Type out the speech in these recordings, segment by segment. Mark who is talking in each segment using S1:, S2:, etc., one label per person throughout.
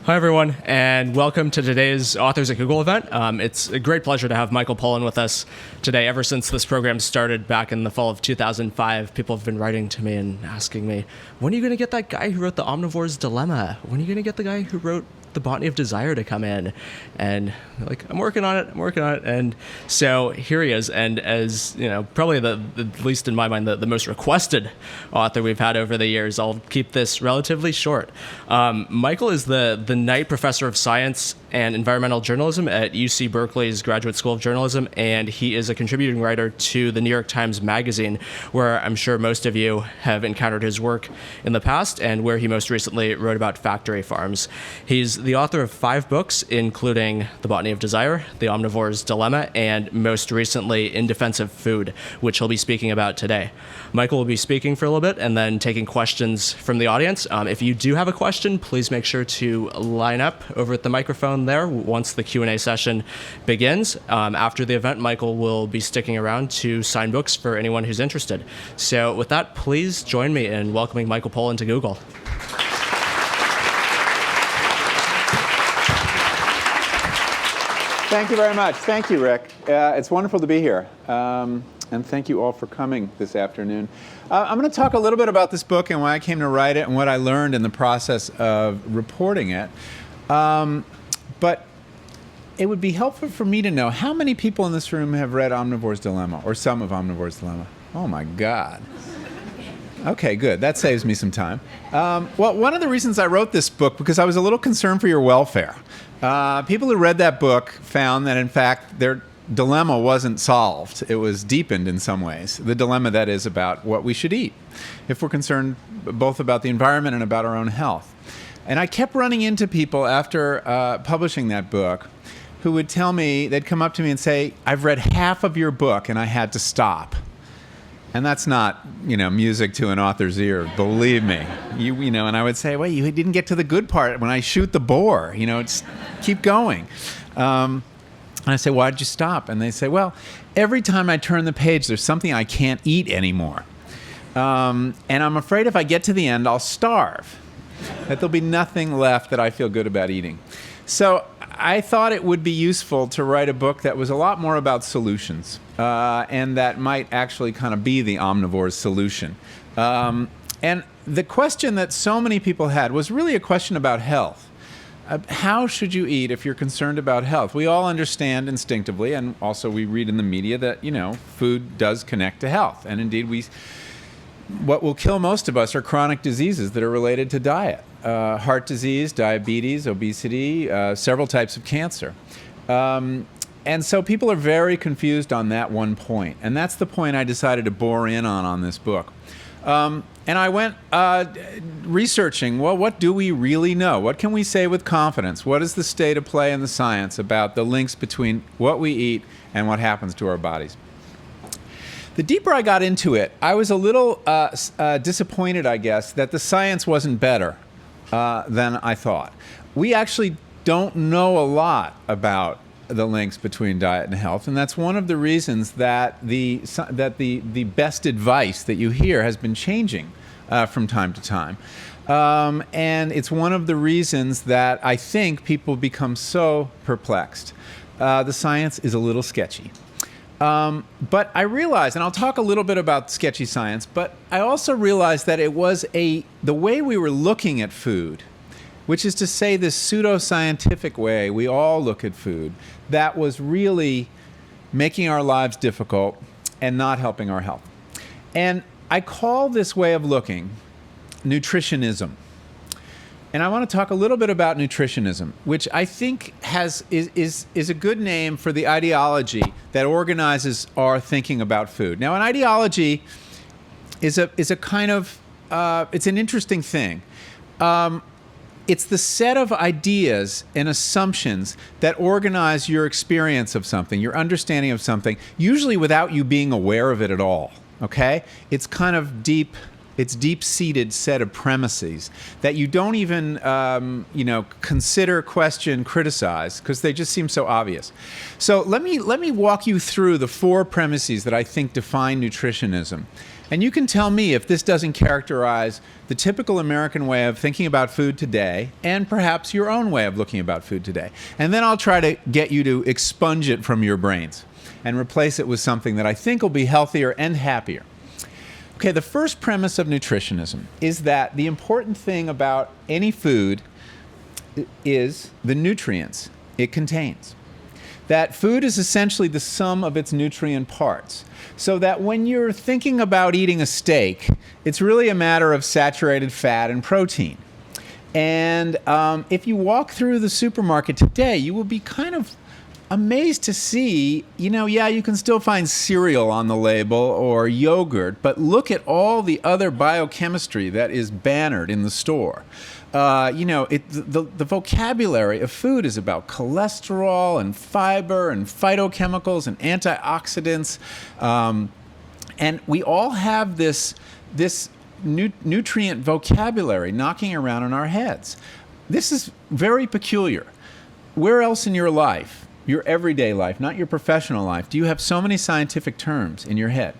S1: Hi, everyone, and welcome to today's Authors at Google event. It's a great pleasure to have Michael Pollan with us today. Ever since this program started back in the fall of 2005, people have been writing to me and asking me, when are you going to get that guy who wrote The Omnivore's Dilemma? When are you going to get the guy who wrote The Botany of Desire to come in? And like, I'm working on it. And so here he is. And as you know, probably at least in my mind, the most requested author we've had over the years. I'll keep this relatively short. Michael is the Knight Professor of Science and Environmental Journalism at UC Berkeley's Graduate School of Journalism, and he is a contributing writer to the New York Times Magazine, where I'm sure most of you have encountered his work in the past, and where he most recently wrote about factory farms. He's the author of 5 books, including The Botany of Desire, The Omnivore's Dilemma, and most recently, In Defense of Food, which he'll be speaking about today. Michael will be speaking for a little bit and then taking questions from the audience. If you do have a question, please make sure to line up over at the microphone there once the Q&A session begins. After the event, Michael will be sticking around to sign books for anyone who's interested. So with that, please join me in welcoming Michael Pollan to Google.
S2: Thank you very much. Thank you, Rick. It's wonderful to be here. And thank you all for coming this afternoon. I'm going to talk a little bit about this book and why I came to write it and what I learned in the process of reporting it. But it would be helpful for me to know how many people in this room have read Omnivore's Dilemma, or some of Omnivore's Dilemma. Oh, my God. Okay, good. That saves me some time. Well, one of the reasons I wrote this book, because I was a little concerned for your welfare. People who read that book found that, in fact, their dilemma wasn't solved. It was deepened in some ways. The dilemma, that is, about what we should eat, if we're concerned both about the environment and about our own health. And I kept running into people after publishing that book who would tell me, they'd come up to me and say, I've read half of your book and I had to stop. And that's not, music to an author's ear, believe me. And I would say, well, you didn't get to the good part when I shoot the boar. It's keep going. And I say, why did you stop? And they say, well, every time I turn the page, there's something I can't eat anymore. And I'm afraid if I get to the end, I'll starve. That there'll be nothing left that I feel good about eating. So I thought it would be useful to write a book that was a lot more about solutions, and that might actually kind of be the omnivore's solution. And the question that so many people had was really a question about health. How should you eat if you're concerned about health? We all understand instinctively, and also we read in the media that, food does connect to health. And indeed, what will kill most of us are chronic diseases that are related to diet. Heart disease, diabetes, obesity, several types of cancer. And so people are very confused on that one point. And that's the point I decided to bore in on this book. And I went researching, well, what do we really know? What can we say with confidence? What is the state of play in the science about the links between what we eat and what happens to our bodies? The deeper I got into it, I was a little disappointed, I guess, that the science wasn't better than I thought. We actually don't know a lot about the links between diet and health, and that's one of the reasons that the best advice that you hear has been changing from time to time. And it's one of the reasons that I think people become so perplexed. The science is a little sketchy. But I realized, and I'll talk a little bit about sketchy science, but I also realized that it was the way we were looking at food, which is to say this pseudo-scientific way we all look at food, that was really making our lives difficult and not helping our health. And I call this way of looking nutritionism. And I want to talk a little bit about nutritionism, which I think is a good name for the ideology that organizes our thinking about food. Now, an ideology is a kind of it's an interesting thing. It's the set of ideas and assumptions that organize your experience of something, your understanding of something, usually without you being aware of it at all. Okay? It's kind of deep its deep-seated set of premises that you don't even, consider, question, criticize, because they just seem so obvious. So let me walk you through the 4 premises that I think define nutritionism. And you can tell me if this doesn't characterize the typical American way of thinking about food today, and perhaps your own way of looking about food today. And then I'll try to get you to expunge it from your brains and replace it with something that I think will be healthier and happier. Okay, the first premise of nutritionism is that the important thing about any food is the nutrients it contains. That food is essentially the sum of its nutrient parts. So that when you're thinking about eating a steak, it's really a matter of saturated fat and protein. And if you walk through the supermarket today, you will be kind of amazed to see, you can still find cereal on the label or yogurt, but look at all the other biochemistry that is bannered in the store. The vocabulary of food is about cholesterol and fiber and phytochemicals and antioxidants. And we all have this nutrient vocabulary knocking around in our heads. This is very peculiar. Where else in your life, your everyday life, not your professional life, do you have so many scientific terms in your head?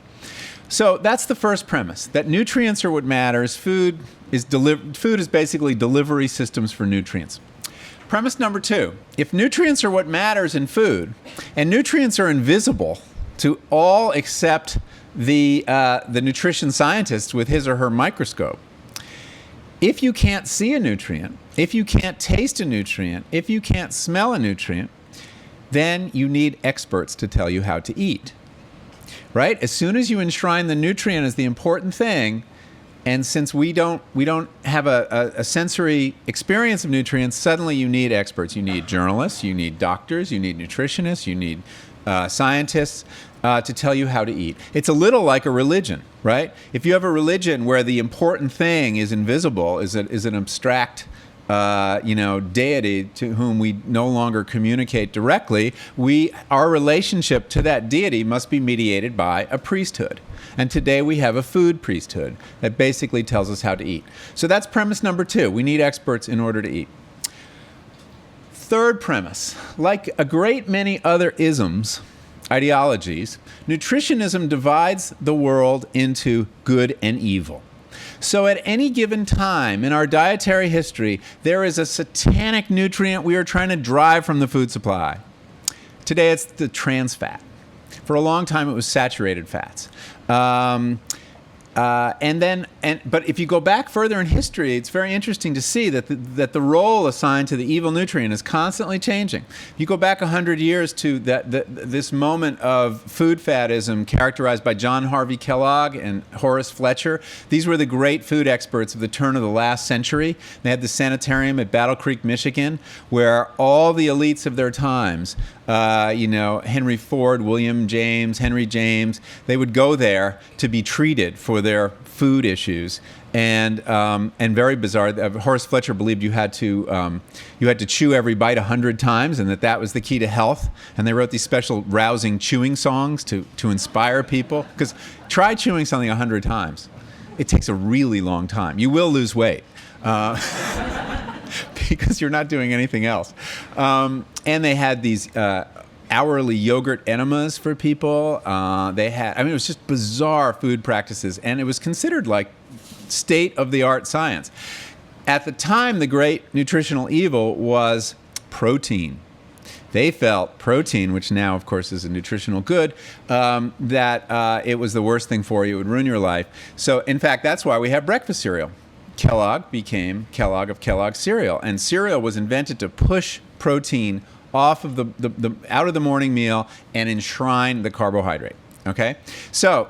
S2: So that's the first premise, that nutrients are what matters. Food is basically delivery systems for nutrients. Premise number 2, if nutrients are what matters in food, and nutrients are invisible to all except the nutrition scientist with his or her microscope, if you can't see a nutrient, if you can't taste a nutrient, if you can't smell a nutrient, then you need experts to tell you how to eat. Right? As soon as you enshrine the nutrient as the important thing, and since we don't have a sensory experience of nutrients, suddenly you need experts. You need journalists, you need doctors, you need nutritionists, you need scientists to tell you how to eat. It's a little like a religion, right? If you have a religion where the important thing is invisible, is an abstract deity to whom we no longer communicate directly, our relationship to that deity must be mediated by a priesthood. And today we have a food priesthood that basically tells us how to eat. So that's premise number 2. We need experts in order to eat. Third premise, like a great many other isms, ideologies, nutritionism divides the world into good and evil. So at any given time in our dietary history, there is a satanic nutrient we are trying to drive from the food supply. Today it's the trans fat. For a long time it was saturated fats. But if you go back further in history, it's very interesting to see that the role assigned to the evil nutrient is constantly changing. You go back 100 years to this moment of food faddism characterized by John Harvey Kellogg and Horace Fletcher. These were the great food experts of the turn of the last century. They had the sanitarium at Battle Creek, Michigan, where all the elites of their times, Henry Ford, William James, Henry James, they would go there to be treated for their food issues, and very bizarre. Horace Fletcher believed you had to chew every bite 100 times, and that was the key to health. And they wrote these special rousing chewing songs to inspire people. Because try chewing something 100 times, it takes a really long time. You will lose weight. Because you're not doing anything else. And they had these hourly yogurt enemas for people. It was just bizarre food practices, and it was considered like state-of-the-art science. At the time, the great nutritional evil was protein. They felt protein, which now, of course, is a nutritional good, that it was the worst thing for you. It would ruin your life. So, in fact, that's why we have breakfast cereal. Kellogg became Kellogg of Kellogg cereal, and cereal was invented to push protein off of out of the morning meal and enshrine the carbohydrate. Okay, so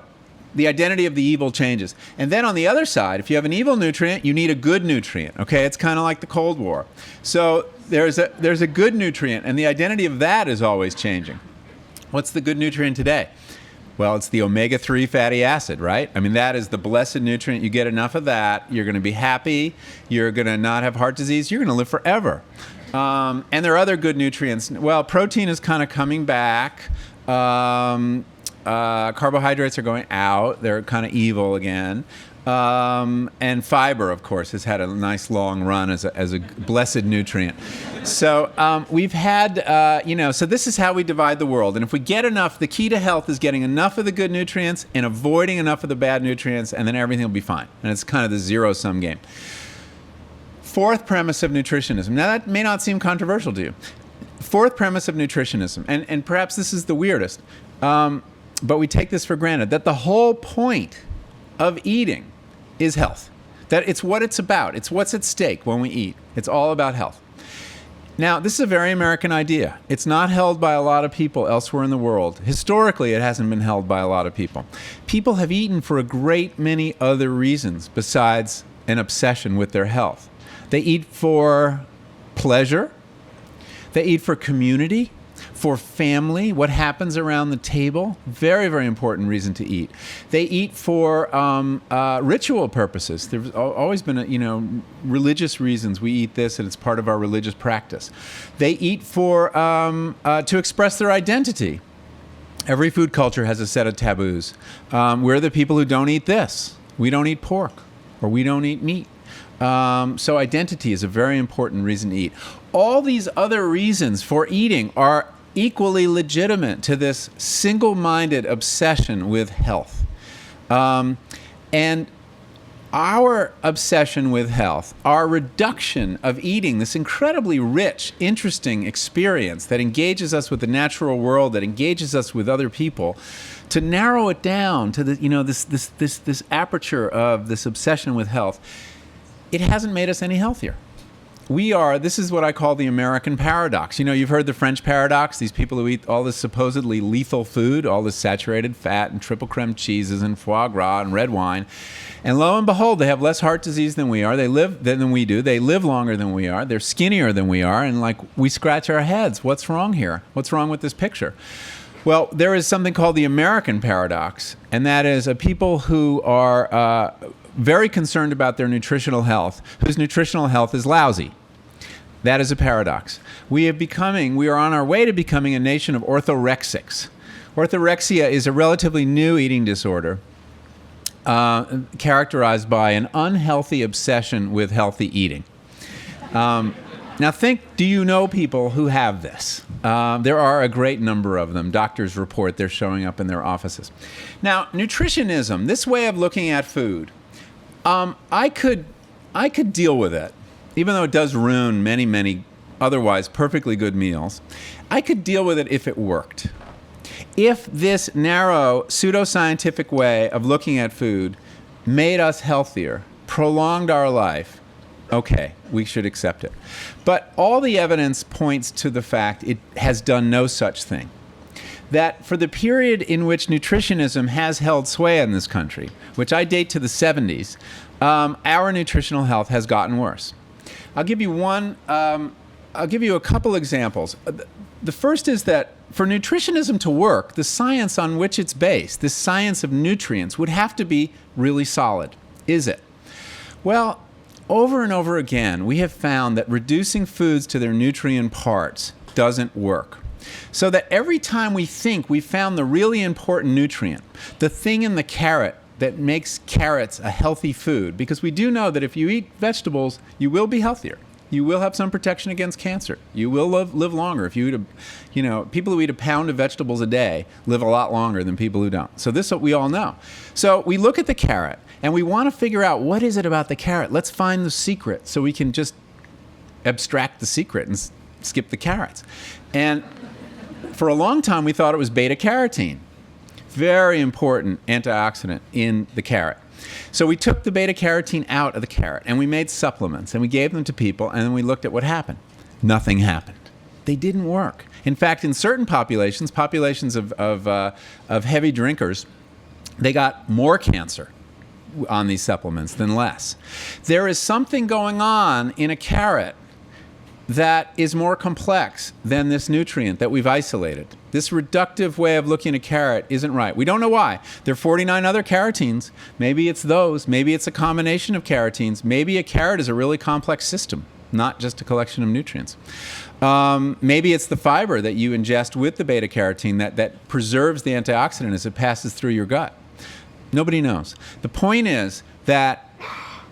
S2: the identity of the evil changes, and then on the other side, if you have an evil nutrient, you need a good nutrient. Okay, it's kind of like the Cold War. So there's a good nutrient, and the identity of that is always changing. What's the good nutrient today? Well, it's the omega-3 fatty acid, right? I mean, that is the blessed nutrient. You get enough of that, you're going to be happy, you're going to not have heart disease, you're going to live forever. And there are other good nutrients. Well, protein is kind of coming back. Carbohydrates are going out. They're kind of evil again. And fiber, of course, has had a nice long run as a blessed nutrient. So we've had, so this is how we divide the world. And if we get enough, the key to health is getting enough of the good nutrients and avoiding enough of the bad nutrients, and then everything will be fine. And it's kind of the zero-sum game. Fourth premise of nutritionism. Now, that may not seem controversial to you. Fourth premise of nutritionism, and perhaps this is the weirdest, but we take this for granted, that the whole point of eating is health. That it's what it's about. It's what's at stake when we eat. It's all about health. Now, this is a very American idea. It's not held by a lot of people elsewhere in the world. Historically, it hasn't been held by a lot of people. People have eaten for a great many other reasons besides an obsession with their health. They eat for pleasure. They eat for community, for family, what happens around the table. Very, very important reason to eat. They eat for ritual purposes. There's always been, religious reasons. We eat this, and it's part of our religious practice. They eat for to express their identity. Every food culture has a set of taboos. We're the people who don't eat this. We don't eat pork, or we don't eat meat. So identity is a very important reason to eat. All these other reasons for eating are equally legitimate to this single-minded obsession with health. And our obsession with health, our reduction of eating, this incredibly rich, interesting experience that engages us with the natural world, that engages us with other people, to narrow it down to this aperture of this obsession with health, it hasn't made us any healthier. This is what I call the American paradox. You've heard the French paradox, these people who eat all this supposedly lethal food, all this saturated fat and triple creme cheeses and foie gras and red wine. And lo and behold, they have less heart disease than we are. Than we do. They live longer than we are. They're skinnier than we are. And we scratch our heads. What's wrong here? What's wrong with this picture? Well, there is something called the American paradox, and that is a people who are very concerned about their nutritional health, whose nutritional health is lousy. That is a paradox. We are on our way to becoming a nation of orthorexics. Orthorexia is a relatively new eating disorder characterized by an unhealthy obsession with healthy eating. Now do you know people who have this? There are a great number of them. Doctors report they're showing up in their offices. Now, nutritionism, this way of looking at food, I could deal with it, even though it does ruin many, many otherwise perfectly good meals. I could deal with it if it worked. If this narrow, pseudoscientific way of looking at food made us healthier, prolonged our life, okay, we should accept it. But all the evidence points to the fact it has done no such thing. That for the period in which nutritionism has held sway in this country, which I date to the 70s, our nutritional health has gotten worse. I'll give you a couple examples. The first is that for nutritionism to work, the science on which it's based, this science of nutrients, would have to be really solid. Is it? Well, over and over again, we have found that reducing foods to their nutrient parts doesn't work. So that every time we think we've found the really important nutrient, the thing in the carrot that makes carrots a healthy food, because we do know that if you eat vegetables, you will be healthier. You will have some protection against cancer. You will live longer. If you eat people who eat a pound of vegetables a day live a lot longer than people who don't. So this is what we all know. So we look at the carrot and we want to figure out what is it about the carrot. Let's find the secret so we can just abstract the secret and skip the carrots. And for a long time, we thought it was beta-carotene. Very important antioxidant in the carrot. So we took the beta-carotene out of the carrot and we made supplements and we gave them to people and then we looked at what happened. Nothing happened. They didn't work. In fact, in certain populations of heavy drinkers, they got more cancer on these supplements than less. There is something going on in a carrot that is more complex than this nutrient that we've isolated. This reductive way of looking at a carrot isn't right. We don't know why. There are 49 other carotenes. Maybe it's those. Maybe it's a combination of carotenes. Maybe a carrot is a really complex system, not just a collection of nutrients. Maybe it's the fiber that you ingest with the beta-carotene that preserves the antioxidant as it passes through your gut. Nobody knows. The point is that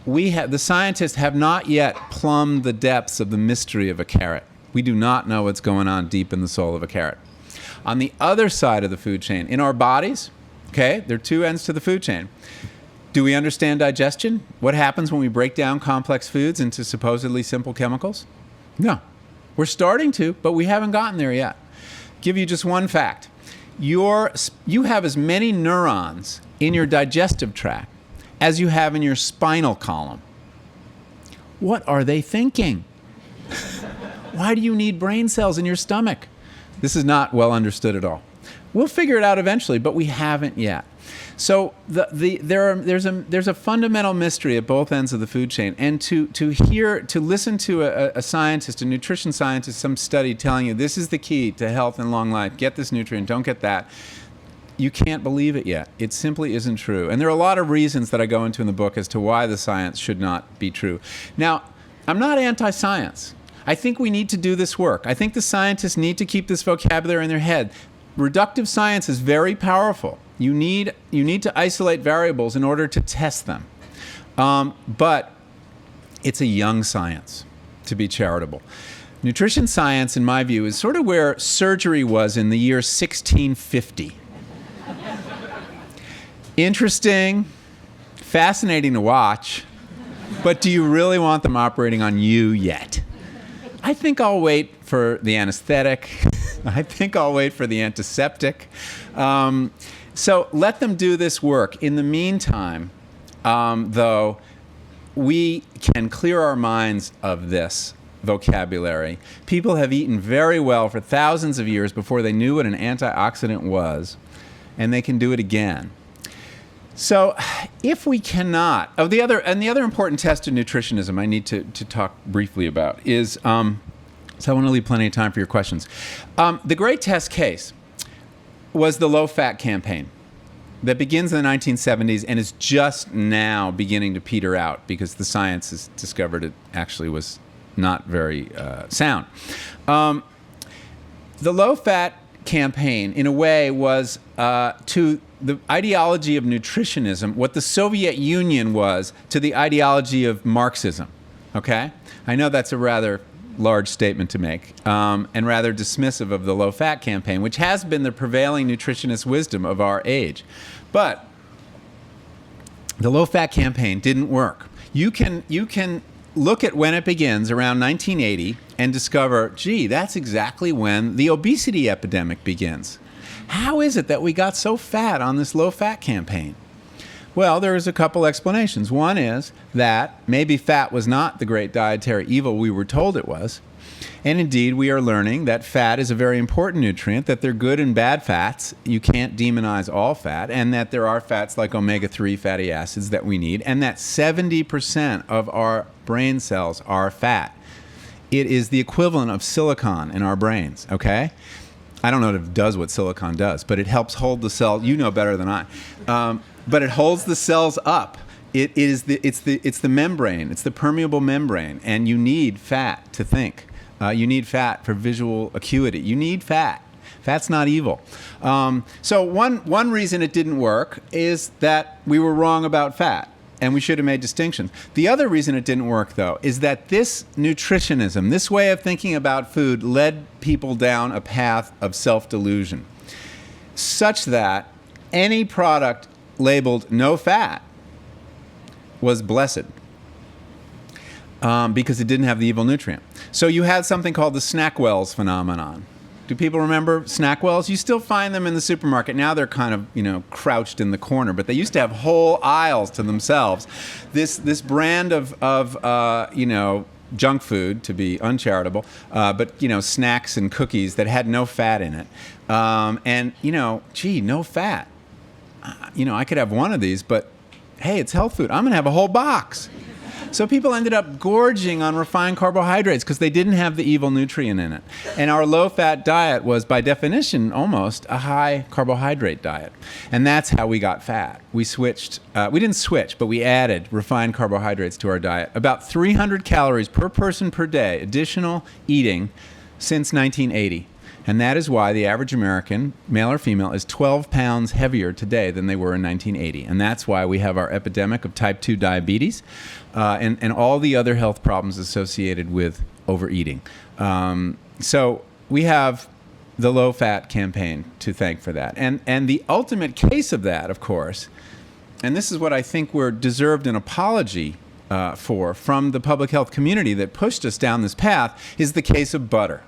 S2: the scientists have not yet plumbed the depths of the mystery of a carrot. We do not know what's going on deep in the soul of a carrot. On the other side of the food chain, in our bodies, okay, there are two ends to the food chain. Do we understand digestion? What happens when we break down complex foods into supposedly simple chemicals? No. We're starting to, but we haven't gotten there yet. Give you just one fact. You have as many neurons in your digestive tract as you have in your spinal column. What are they thinking? Why do you need brain cells in your stomach? This is not well understood at all. We'll figure it out eventually, but we haven't yet. So there's a fundamental mystery at both ends of the food chain, and to listen to a scientist, a nutrition scientist, some study telling you this is the key to health and long life. Get this nutrient, don't get that. You can't believe it yet. It simply isn't true. And there are a lot of reasons that I go into in the book as to why the science should not be true. Now, I'm not anti-science. I think we need to do this work. I think the scientists need to keep this vocabulary in their head. Reductive science is very powerful. You need to isolate variables in order to test them. But it's a young science, to be charitable. Nutrition science, in my view, is sort of where surgery was in the year 1650. Interesting, fascinating to watch, but do you really want them operating on you yet? I think I'll wait for the anesthetic. I think I'll wait for the antiseptic. So let them do this work. In the meantime, though, we can clear our minds of this vocabulary. People have eaten very well for thousands of years before they knew what an antioxidant was, and they can do it again. So if we cannot, the other important test of nutritionism I need to talk briefly about is, so I want to leave plenty of time for your questions. The great test case was the low-fat campaign that begins in the 1970s and is just now beginning to peter out because the science has discovered it actually was not very sound. The low-fat campaign, in a way, was to the ideology of nutritionism what the Soviet Union was to the ideology of Marxism. Okay? I know that's a rather large statement to make, and rather dismissive of the low-fat campaign, which has been the prevailing nutritionist wisdom of our age. But the low-fat campaign didn't work. You can look at when it begins, around 1980, and discover, gee, that's exactly when the obesity epidemic begins. How is it that we got so fat on this low-fat campaign? Well, there's a couple explanations. One is that maybe fat was not the great dietary evil we were told it was. And indeed, we are learning that fat is a very important nutrient, that they're good and bad fats. You can't demonize all fat, and that there are fats like omega-3 fatty acids that we need, and that 70% of our brain cells are fat. It is the equivalent of silicon in our brains, okay? I don't know if it does what silicon does, but it helps hold the cell. You know better than I. But it holds the cells up. It's the membrane. It's the permeable membrane, and you need fat to think. You need fat for visual acuity. You need fat. Fat's not evil. So one reason it didn't work is that we were wrong about fat, and we should have made distinctions. The other reason it didn't work, though, is that this nutritionism, this way of thinking about food, led people down a path of self-delusion, such that any product labeled no fat was blessed because it didn't have the evil nutrient. So you had something called the Snackwells phenomenon. Do people remember Snackwells? You still find them in the supermarket. Now they're kind of, crouched in the corner, but they used to have whole aisles to themselves. This brand of junk food, to be uncharitable, but snacks and cookies that had no fat in it. No fat. I could have one of these, but hey, it's health food. I'm going to have a whole box. So people ended up gorging on refined carbohydrates because they didn't have the evil nutrient in it. And our low-fat diet was, by definition, almost a high carbohydrate diet. And that's how we got fat. We didn't switch, but we added refined carbohydrates to our diet. About 300 calories per person per day, additional eating since 1980. And that is why the average American, male or female, is 12 pounds heavier today than they were in 1980. And that's why we have our epidemic of type 2 diabetes and all the other health problems associated with overeating. So we have the low-fat campaign to thank for that. And the ultimate case of that, of course, and this is what I think we're deserved an apology from the public health community that pushed us down this path, is the case of butter.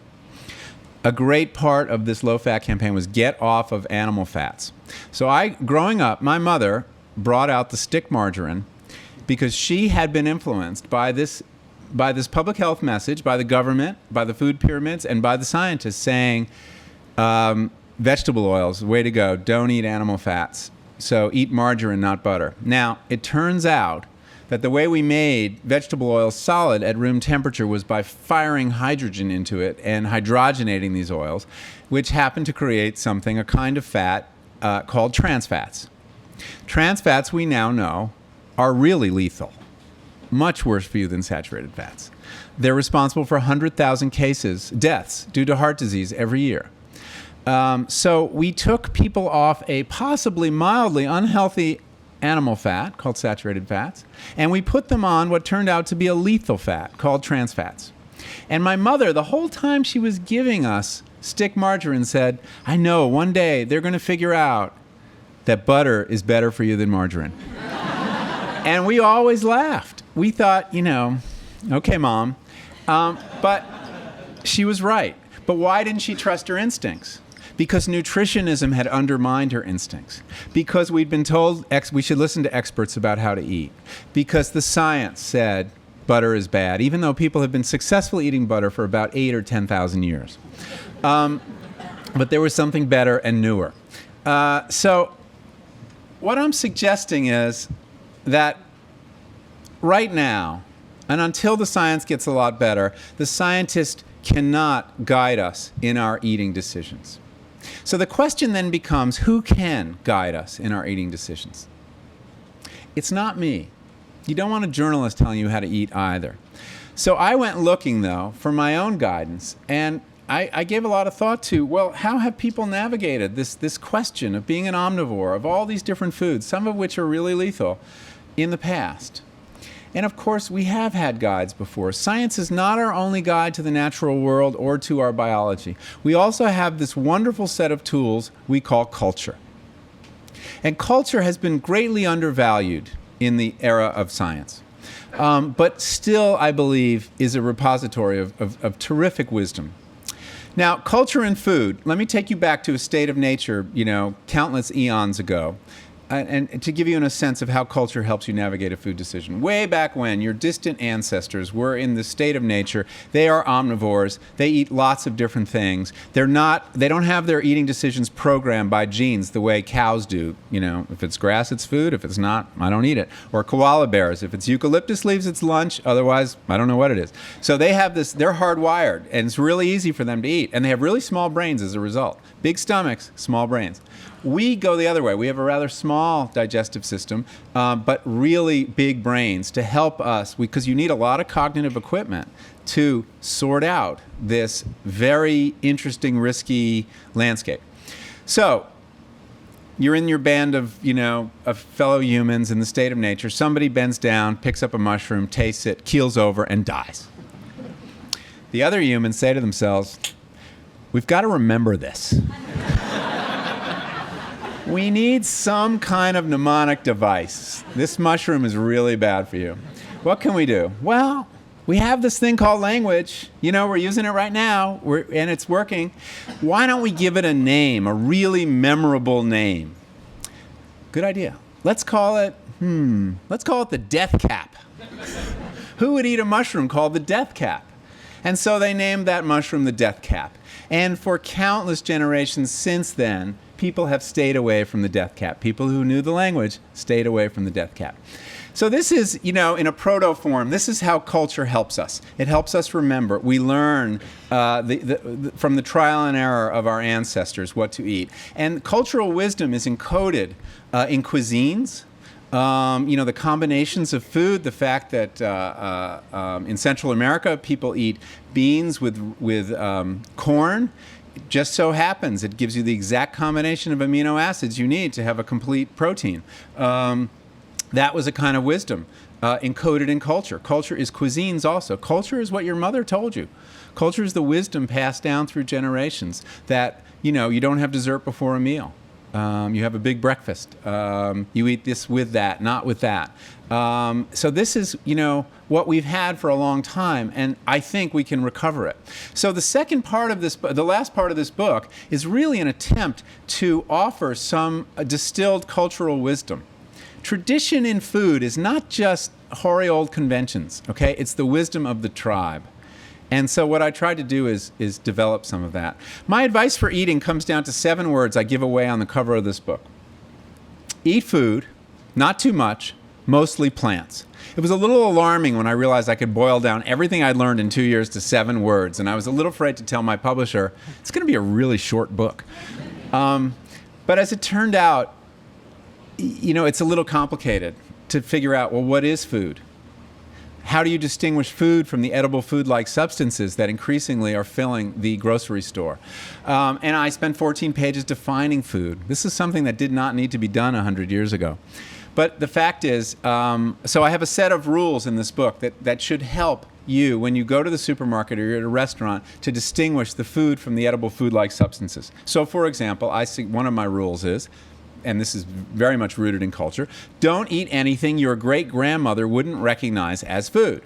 S2: A great part of this low-fat campaign was get off of animal fats. So growing up, my mother brought out the stick margarine because she had been influenced by this public health message, by the government, by the food pyramids, and by the scientists saying, vegetable oils, way to go, don't eat animal fats. So eat margarine, not butter. Now, it turns out that the way we made vegetable oil solid at room temperature was by firing hydrogen into it and hydrogenating these oils, which happened to create something, a kind of fat called trans fats. Trans fats, we now know, are really lethal, much worse for you than saturated fats. They're responsible for 100,000 deaths due to heart disease every year. So we took people off a possibly mildly unhealthy animal fat called saturated fats, and we put them on what turned out to be a lethal fat called trans fats. And my mother, the whole time she was giving us stick margarine, said, I know one day they're going to figure out that butter is better for you than margarine. And we always laughed. We thought, okay, Mom. But she was right. But why didn't she trust her instincts? Because nutritionism had undermined her instincts. Because we'd been told we should listen to experts about how to eat. Because the science said butter is bad, even though people have been successfully eating butter for about 8,000 or 10,000 years. But there was something better and newer. So what I'm suggesting is that right now, and until the science gets a lot better, the scientist cannot guide us in our eating decisions. So the question then becomes, who can guide us in our eating decisions? It's not me. You don't want a journalist telling you how to eat either. So I went looking, though, for my own guidance, and I gave a lot of thought to, well, how have people navigated this question of being an omnivore, of all these different foods, some of which are really lethal, in the past? And of course, we have had guides before. Science is not our only guide to the natural world or to our biology. We also have this wonderful set of tools we call culture. And culture has been greatly undervalued in the era of science. But still, I believe, is a repository of terrific wisdom. Now, culture and food, let me take you back to a state of nature, countless eons ago. And to give you a sense of how culture helps you navigate a food decision. Way back when, your distant ancestors were in the state of nature. They are omnivores. They eat lots of different things. They don't have their eating decisions programmed by genes the way cows do. If it's grass, it's food. If it's not, I don't eat it. Or koala bears. If it's eucalyptus leaves, it's lunch. Otherwise, I don't know what it is. So they have this, they're hardwired, and it's really easy for them to eat. And they have really small brains as a result. Big stomachs, small brains. We go the other way. We have a rather small digestive system, but really big brains to help us, because you need a lot of cognitive equipment to sort out this very interesting, risky landscape. So you're in your band of fellow humans in the state of nature. Somebody bends down, picks up a mushroom, tastes it, keels over, and dies. The other humans say to themselves, we've got to remember this. We need some kind of mnemonic device. This mushroom is really bad for you. What can we do? Well, we have this thing called language. We're using it right now, and it's working. Why don't we give it a name, a really memorable name? Good idea. Let's call it the death cap. Who would eat a mushroom called the death cap? And so they named that mushroom the death cap. And for countless generations since then, people have stayed away from the death cap. People who knew the language stayed away from the death cap. So this is, in a proto form, this is how culture helps us. It helps us remember. We learn from the trial and error of our ancestors what to eat. And cultural wisdom is encoded in cuisines. The combinations of food, the fact that in Central America people eat beans with corn just so happens it gives you the exact combination of amino acids you need to have a complete protein. That was a kind of wisdom encoded in culture. Culture is cuisines also. Culture is what your mother told you. Culture is the wisdom passed down through generations that, you don't have dessert before a meal. You have a big breakfast. You eat this with that, not with that. So this is, what we've had for a long time, and I think we can recover it. So the second part of this, the last part of this book, is really an attempt to offer some distilled cultural wisdom. Tradition in food is not just hoary old conventions, okay? It's the wisdom of the tribe. And so what I tried to do is develop some of that. My advice for eating comes down to 7 words I give away on the cover of this book. Eat food, not too much, mostly plants. It was a little alarming when I realized I could boil down everything I'd learned in 2 years to 7 words, and I was a little afraid to tell my publisher, it's going to be a really short book. But as it turned out, it's a little complicated to figure out, well, what is food? How do you distinguish food from the edible food-like substances that increasingly are filling the grocery store? And I spent 14 pages defining food. This is something that did not need to be done 100 years ago. But the fact is, so I have a set of rules in this book that should help you when you go to the supermarket or you're at a restaurant to distinguish the food from the edible food-like substances. So, for example, one of my rules is, and this is very much rooted in culture, don't eat anything your great-grandmother wouldn't recognize as food.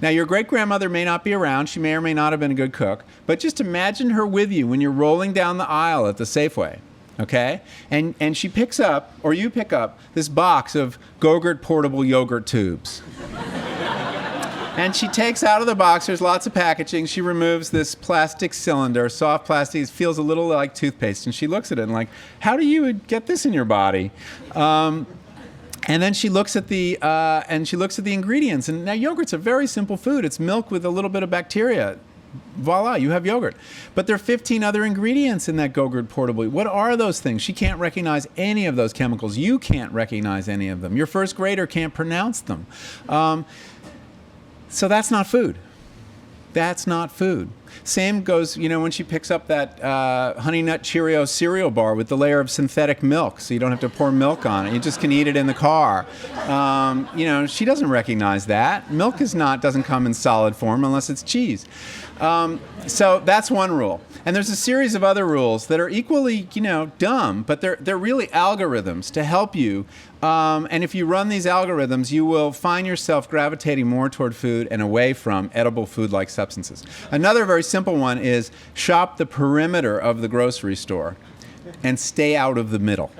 S2: Now, your great-grandmother may not be around. She may or may not have been a good cook. But just imagine her with you when you're rolling down the aisle at the Safeway, okay? And she picks up, or you pick up, this box of Go-Gurt portable yogurt tubes. And she takes out of the box, there's lots of packaging, she removes this plastic cylinder, soft plastic, it feels a little like toothpaste, and she looks at it and like, how do you get this in your body? And then she looks at the ingredients, and now yogurt's a very simple food. It's milk with a little bit of bacteria. Voila, you have yogurt. But there are 15 other ingredients in that Go-Gurt portable. What are those things? She can't recognize any of those chemicals. You can't recognize any of them. Your first grader can't pronounce them. So that's not food. That's not food. Same goes, when she picks up that Honey Nut Cheerio cereal bar with the layer of synthetic milk, so you don't have to pour milk on it. You just can eat it in the car. She doesn't recognize that. Milk doesn't come in solid form unless it's cheese. So that's one rule. And there's a series of other rules that are equally, dumb, but they're really algorithms to help you. And if you run these algorithms, you will find yourself gravitating more toward food and away from edible food-like substances. Another very simple one is shop the perimeter of the grocery store and stay out of the middle.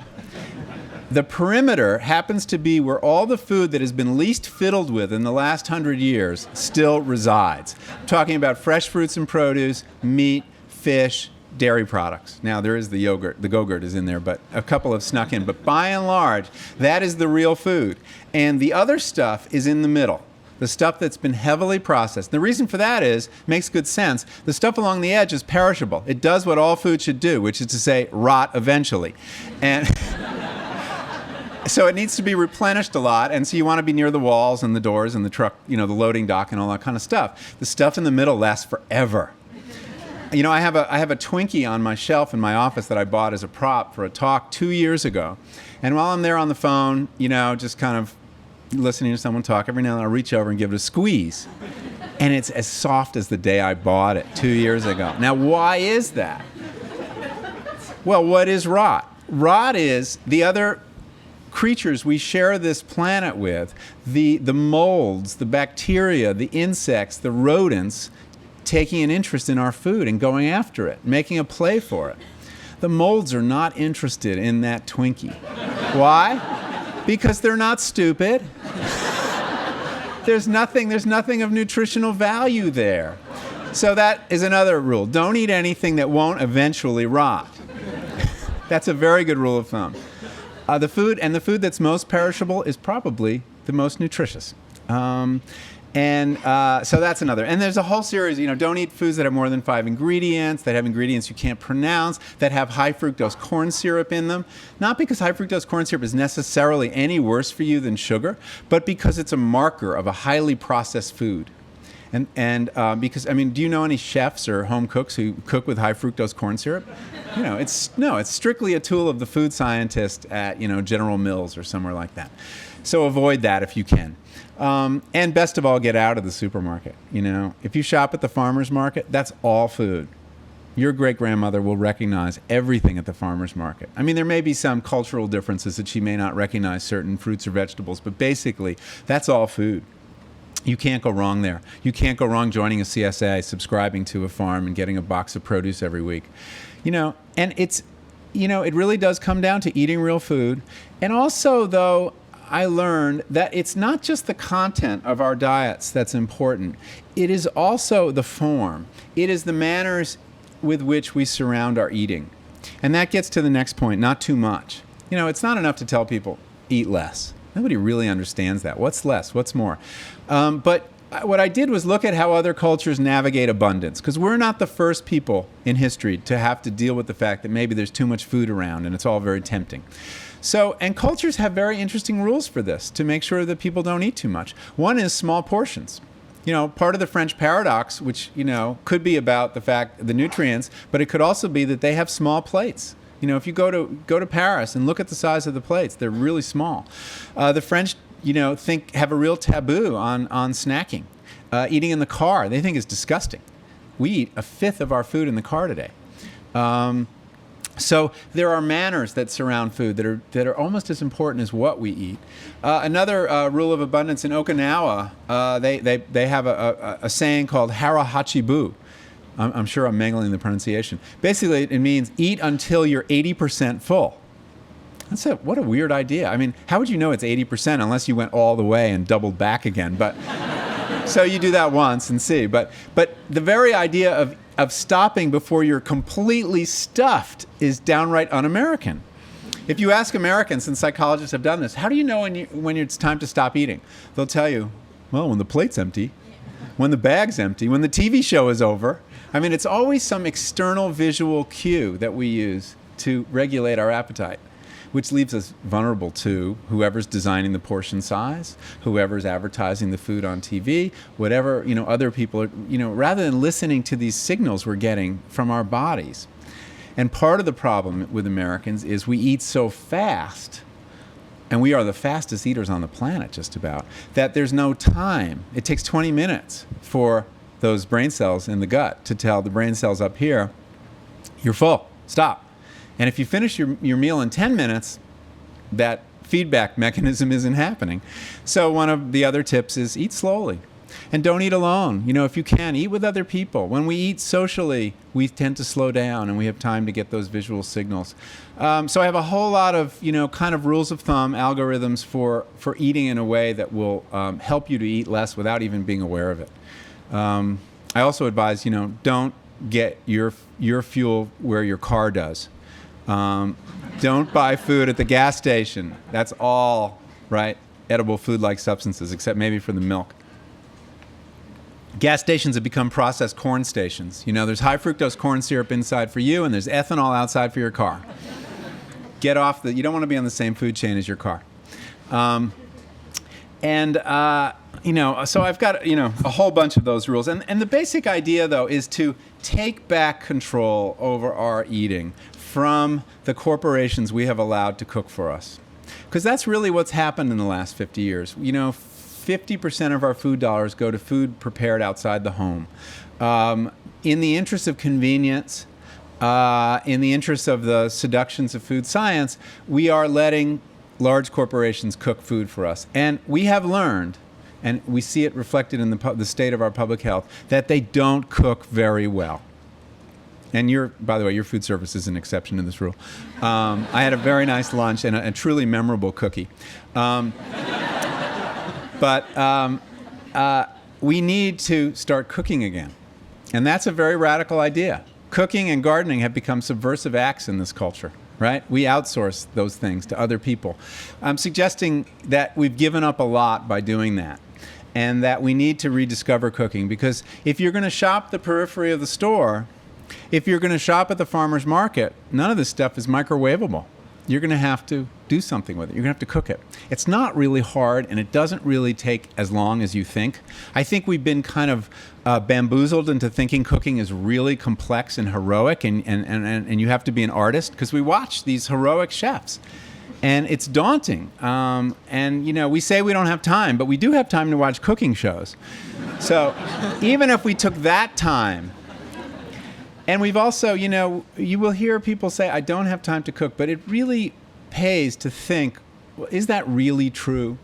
S2: The perimeter happens to be where all the food that has been least fiddled with in the last 100 years still resides. I'm talking about fresh fruits and produce, meat, fish, dairy products. Now, there is the yogurt. The Go-Gurt is in there, but a couple have snuck in. But by and large, that is the real food. And the other stuff is in the middle, the stuff that's been heavily processed. The reason for that makes good sense. The stuff along the edge is perishable. It does what all food should do, which is to say, rot eventually. And so it needs to be replenished a lot, and so you want to be near the walls and the doors and the truck, the loading dock and all that kind of stuff. The stuff in the middle lasts forever. I have a Twinkie on my shelf in my office that I bought as a prop for a talk 2 years ago. And while I'm there on the phone, just kind of listening to someone talk, every now and then I'll reach over and give it a squeeze. And it's as soft as the day I bought it 2 years ago. Now, why is that? Well, what is rot? Rot is the other creatures we share this planet with, the molds, the bacteria, the insects, the rodents, taking an interest in our food and going after it, making a play for it. The molds are not interested in that Twinkie. Why? Because they're not stupid. There's nothing of nutritional value there. So that is another rule. Don't eat anything that won't eventually rot. That's a very good rule of thumb. The food that's most perishable is probably the most nutritious. So that's another. And there's a whole series, don't eat foods that have more than 5 ingredients, that have ingredients you can't pronounce, that have high fructose corn syrup in them. Not because high fructose corn syrup is necessarily any worse for you than sugar, but because it's a marker of a highly processed food. And because, I mean, do you know any chefs or home cooks who cook with high fructose corn syrup? It's strictly a tool of the food scientist at, General Mills or somewhere like that. So avoid that if you can. And best of all, get out of the supermarket. If you shop at the farmer's market, that's all food. Your great-grandmother will recognize everything at the farmer's market. I mean, there may be some cultural differences that she may not recognize certain fruits or vegetables, but basically, that's all food. You can't go wrong there. You can't go wrong joining a CSA, subscribing to a farm, and getting a box of produce every week. And it's, it really does come down to eating real food. And also, though, I learned that it's not just the content of our diets that's important. It is also the form. It is the manners with which we surround our eating. And that gets to the next point, not too much. It's not enough to tell people, eat less. Nobody really understands that. What's less? What's more? But what I did was look at how other cultures navigate abundance, because we're not the first people in history to have to deal with the fact that maybe there's too much food around and it's all very tempting. And cultures have very interesting rules for this to make sure that people don't eat too much. One is small portions. Part of the French paradox, which, could be about the nutrients, but it could also be that they have small plates. If you go to Paris and look at the size of the plates, they're really small. The French, have a real taboo on snacking. Eating in the car, they think is disgusting. We eat a fifth of our food in the car today. So there are manners that surround food that are almost as important as what we eat. Another rule of abundance in Okinawa, they have a saying called hara hachibu. I'm sure I'm mangling the pronunciation. Basically, it means eat until you're 80% full. What a weird idea. I mean, how would you know it's 80% unless you went all the way and doubled back again? But so you do that once and see. But the very idea of stopping before you're completely stuffed is downright un-American. If you ask Americans, and psychologists have done this, how do you know when it's time to stop eating? They'll tell you, well, when the plate's empty, when the bag's empty, when the TV show is over. I mean, it's always some external visual cue that we use to regulate our appetite, which leaves us vulnerable to whoever's designing the portion size, whoever's advertising the food on TV, whatever, other people are, rather than listening to these signals we're getting from our bodies. And part of the problem with Americans is we eat so fast, and we are the fastest eaters on the planet just about, that there's no time. It takes 20 minutes for those brain cells in the gut to tell the brain cells up here, you're full, stop. And if you finish your meal in 10 minutes, that feedback mechanism isn't happening. So one of the other tips is eat slowly. And don't eat alone. If you can, eat with other people. When we eat socially, we tend to slow down and we have time to get those visual signals. So I have a whole lot of, kind of rules of thumb, algorithms for eating in a way that will help you to eat less without even being aware of it. I also advise, don't get your fuel where your car does. Don't buy food at the gas station. That's all, right, edible food-like substances, except maybe for the milk. Gas stations have become processed corn stations. There's high fructose corn syrup inside for you, and there's ethanol outside for your car. Get off you don't want to be on the same food chain as your car. So I've got, a whole bunch of those rules. And the basic idea, though, is to take back control over our eating from the corporations we have allowed to cook for us. Because that's really what's happened in the last 50 years. 50% of our food dollars go to food prepared outside the home. In the interest of convenience, in the interest of the seductions of food science, we are letting large corporations cook food for us. And we have learned, and we see it reflected in the state of our public health, that they don't cook very well. And by the way, your food service is an exception to this rule. I had a very nice lunch and a truly memorable cookie. But we need to start cooking again. And that's a very radical idea. Cooking and gardening have become subversive acts in this culture, right? We outsource those things to other people. I'm suggesting that we've given up a lot by doing that, and that we need to rediscover cooking, because if you're going to shop the periphery of the store, if you're going to shop at the farmer's market, none of this stuff is microwavable. You're going to have to do something with it. You're going to have to cook it. It's not really hard, and it doesn't really take as long as you think. I think we've been kind of bamboozled into thinking cooking is really complex and heroic, and you have to be an artist, because we watch these heroic chefs. And it's daunting. And, you know, we say we don't have time, but we do have time to watch cooking shows. So even if we took that time, and we've also, you know, you will hear people say, I don't have time to cook, but it really pays to think, well, is that really true?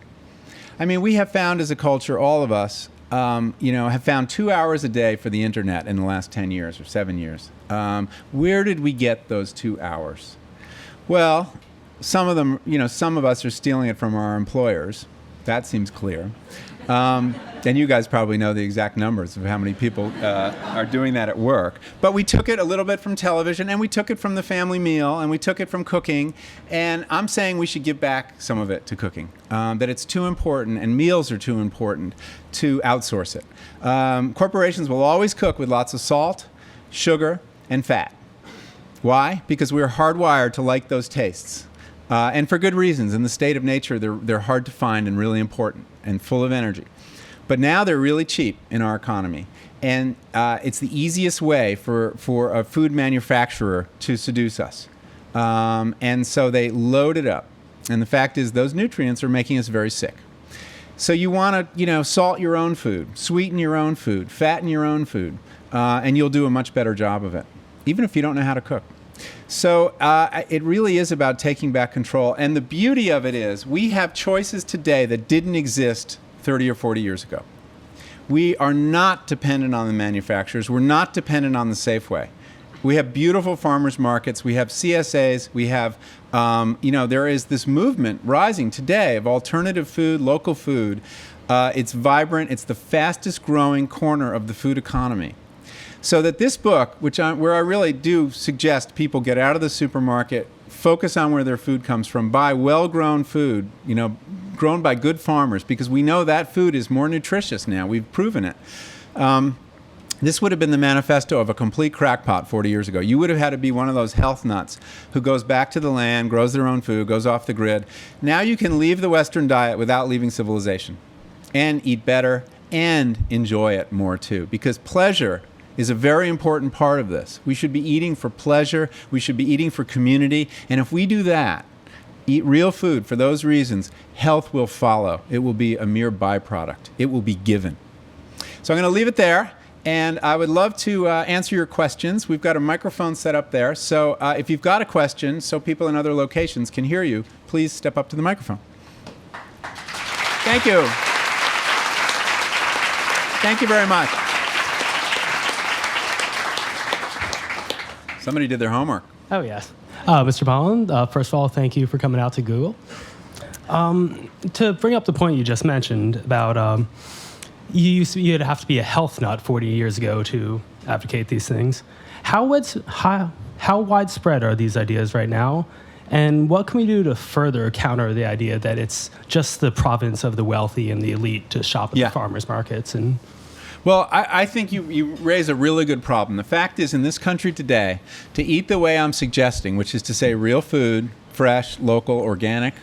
S2: I mean, we have found as a culture, all of us, you know, have found 2 hours a day for the internet in the last 10 years or 7 years. Where did we get those 2 hours? Well, some of them, you know, some of us are stealing it from our employers. That seems clear. And you guys probably know the exact numbers of how many people are doing that at work. But we took it a little bit from television, and we took it from the family meal, and we took it from cooking. And I'm saying we should give back some of it to cooking, that it's too important, and meals are too important to outsource it. Corporations will always cook with lots of salt, sugar, and fat. Why? Because we're hardwired to like those tastes. And for good reasons. In the state of nature, they're hard to find and really important and full of energy. But now they're really cheap in our economy. And it's the easiest way for a food manufacturer to seduce us. And so they load it up. And the fact is, those nutrients are making us very sick. So you want to, you know, salt your own food, sweeten your own food, fatten your own food, and you'll do a much better job of it, even if you don't know how to cook. So it really is about taking back control. And the beauty of it is we have choices today that didn't exist 30 or 40 years ago. We are not dependent on the manufacturers. We're not dependent on the Safeway. We have beautiful farmers markets. We have CSAs. We have, you know, there is this movement rising today of alternative food, local food. It's vibrant. It's the fastest growing corner of the food economy. So that this book, where I really do suggest people get out of the supermarket, focus on where their food comes from, buy well-grown food, you know, grown by good farmers, because we know that food is more nutritious now. We've proven it. This would have been the manifesto of a complete crackpot 40 years ago. You would have had to be one of those health nuts who goes back to the land, grows their own food, goes off the grid. Now you can leave the Western diet without leaving civilization, and eat better and enjoy it more too, because pleasure is a very important part of this. We should be eating for pleasure. We should be eating for community. And if we do that, eat real food for those reasons, health will follow. It will be a mere byproduct. It will be given. So I'm going to leave it there. And I would love to answer your questions. We've got a microphone set up there. So if you've got a question, so people in other locations can hear you, please step up to the microphone. Thank you. Thank you very much. Somebody did their homework.
S3: Oh, yes. Mr. Pollan, first of all, thank you for coming out to Google. To bring up the point you just mentioned about you'd have to be a health nut 40 years ago to advocate these things. How widespread are these ideas right now? And what can we do to further counter the idea that it's just the province of the wealthy and the elite to shop at the farmers markets? And
S2: well, I think you raise a really good problem. The fact is, in this country today, to eat the way I'm suggesting, which is to say real food, fresh, local, organic,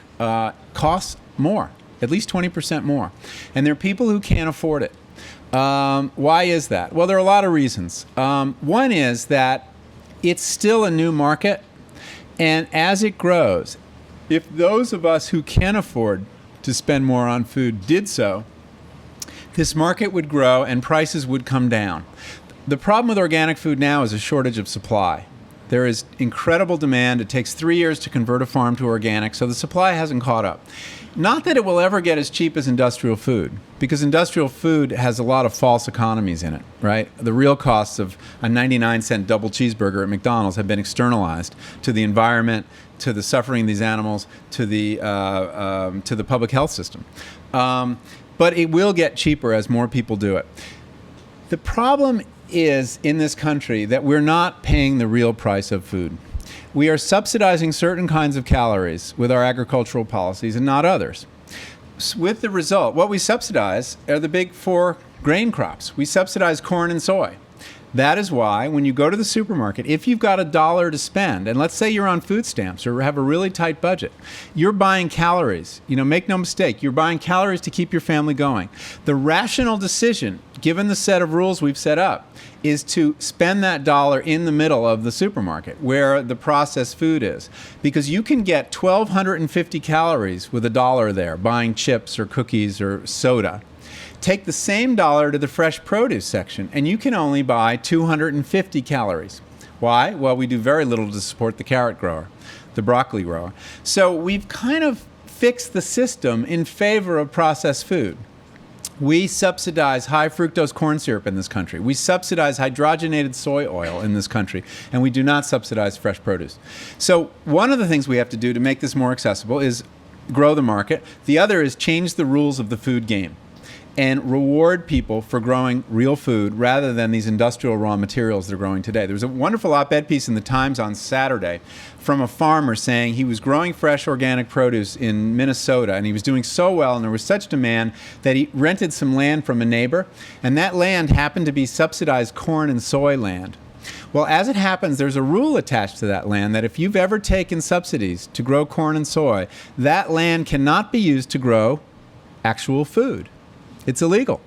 S2: costs more, at least 20% more. And there are people who can't afford it. Why is that? Well, there are a lot of reasons. One is that it's still a new market, and as it grows, if those of us who can afford to spend more on food did so, this market would grow and prices would come down. The problem with organic food now is a shortage of supply. There is incredible demand. It takes 3 years to convert a farm to organic, so the supply hasn't caught up. Not that it will ever get as cheap as industrial food, because industrial food has a lot of false economies in it, right? The real costs of a 99-cent double cheeseburger at McDonald's have been externalized to the environment, to the suffering of these animals, to the public health system. But it will get cheaper as more people do it. The problem is, in this country, that we're not paying the real price of food. We are subsidizing certain kinds of calories with our agricultural policies and not others. With the result, what we subsidize are the big four grain crops. We subsidize corn and soy. That is why when you go to the supermarket, if you've got $1 to spend, and let's say you're on food stamps or have a really tight budget, you're buying calories. Make no mistake, you're buying calories to keep your family going. The rational decision, given the set of rules we've set up, is to spend that dollar in the middle of the supermarket where the processed food is. Because you can get 1,250 calories with $1 there, buying chips or cookies or soda. Take the same dollar to the fresh produce section, and you can only buy 250 calories. Why? Well, we do very little to support the carrot grower, the broccoli grower. So we've kind of fixed the system in favor of processed food. We subsidize high fructose corn syrup in this country. We subsidize hydrogenated soy oil in this country, and we do not subsidize fresh produce. So one of the things we have to do to make this more accessible is grow the market. The other is change the rules of the food game and reward people for growing real food rather than these industrial raw materials they're growing today. There was a wonderful op-ed piece in the Times on Saturday from a farmer saying he was growing fresh organic produce in Minnesota, and he was doing so well, and there was such demand that he rented some land from a neighbor, and that land happened to be subsidized corn and soy land. Well, as it happens, there's a rule attached to that land that if you've ever taken subsidies to grow corn and soy, that land cannot be used to grow actual food. It's illegal.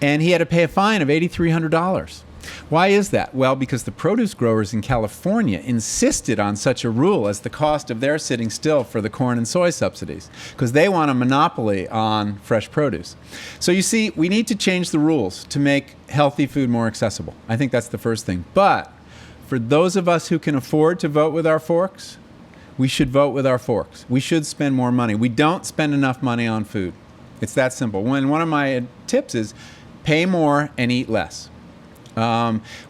S2: And he had to pay a fine of $8,300. Why is that? Well, because the produce growers in California insisted on such a rule as the cost of their sitting still for the corn and soy subsidies, because they want a monopoly on fresh produce. So you see, we need to change the rules to make healthy food more accessible. I think that's the first thing. But for those of us who can afford to vote with our forks, we should vote with our forks. We should spend more money. We don't spend enough money on food. It's that simple. One of my tips is pay more and eat less.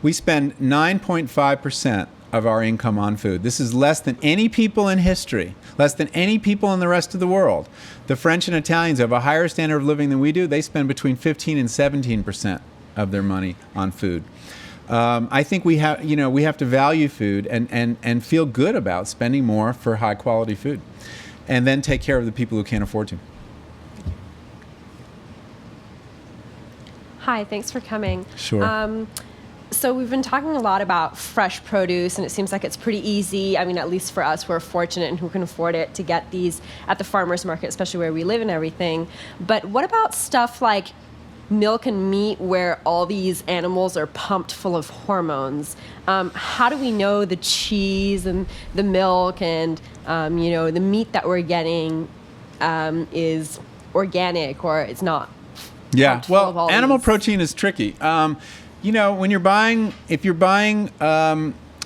S2: We spend 9.5% of our income on food. This is less than any people in history, less than any people in the rest of the world. The French and Italians have a higher standard of living than we do. They spend between 15 and 17% of their money on food. I think we have to value food and feel good about spending more for high quality food, and then take care of the people who can't afford to.
S4: Hi, thanks for coming.
S2: Sure.
S4: So we've been talking a lot about fresh produce, and it seems like it's pretty easy. I mean, at least for us, we're fortunate and who can afford it to get these at the farmer's market, especially where we live and everything. But what about stuff like milk and meat where all these animals are pumped full of hormones? How do we know the cheese and the milk and, the meat that we're getting is organic or it's not?
S2: Yeah, well, animal protein is tricky. When you're buying, if you're buying